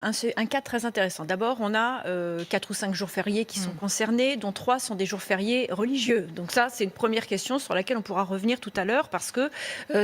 Un cas très intéressant. D'abord, on a 4 ou 5 jours fériés qui sont concernés, dont 3 sont des jours fériés religieux. Donc ça, c'est une première question sur laquelle on pourra revenir tout à l'heure parce que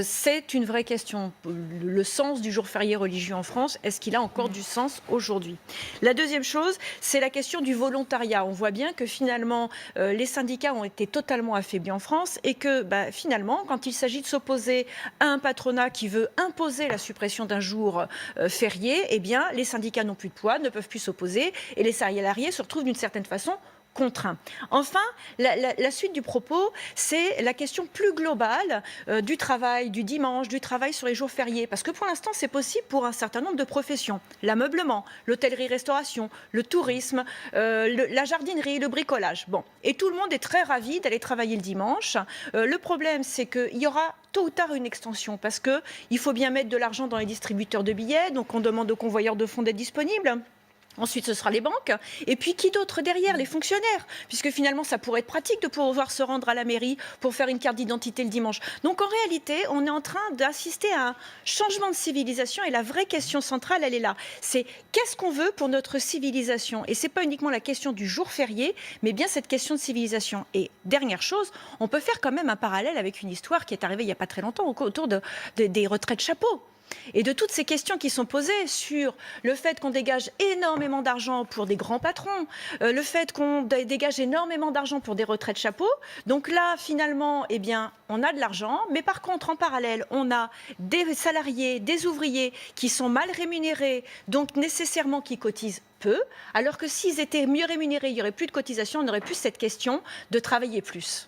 c'est une vraie question. Le sens du jour férié religieux en France, est-ce qu'il a encore du sens aujourd'hui? La deuxième chose, c'est la question du volontariat. On voit bien que finalement, les syndicats ont été totalement affaiblis en France et que finalement, quand il s'agit de s'opposer à un patronat qui veut imposer la suppression d'un jour férié, eh bien, les syndicats n'ont plus de poids, ne peuvent plus s'opposer et les salariés se retrouvent d'une certaine façon contraints. Enfin, la suite du propos, c'est la question plus globale du travail, du dimanche, du travail sur les jours fériés. Parce que pour l'instant, c'est possible pour un certain nombre de professions. L'ameublement, l'hôtellerie-restauration, le tourisme, la jardinerie, le bricolage. Bon. Et tout le monde est très ravi d'aller travailler le dimanche. Le problème, c'est qu'il y aura tôt ou tard une extension parce qu'il faut bien mettre de l'argent dans les distributeurs de billets. Donc on demande aux convoyeurs de fonds d'être disponibles. Ensuite, ce sera les banques. Et puis, qui d'autre derrière? Les fonctionnaires. Puisque finalement, ça pourrait être pratique de pouvoir se rendre à la mairie pour faire une carte d'identité le dimanche. Donc, en réalité, on est en train d'assister à un changement de civilisation. Et la vraie question centrale, elle est là. C'est qu'est-ce qu'on veut pour notre civilisation? Et ce n'est pas uniquement la question du jour férié, mais bien cette question de civilisation. Et dernière chose, on peut faire quand même un parallèle avec une histoire qui est arrivée il n'y a pas très longtemps autour des retraites chapeaux. Et de toutes ces questions qui sont posées sur le fait qu'on dégage énormément d'argent pour des grands patrons, le fait qu'on dégage énormément d'argent pour des retraites chapeaux. Donc là, finalement, eh bien, on a de l'argent, mais par contre, en parallèle, on a des salariés, des ouvriers qui sont mal rémunérés, donc nécessairement qui cotisent peu, alors que s'ils étaient mieux rémunérés, il n'y aurait plus de cotisation, on n'aurait plus cette question de travailler plus.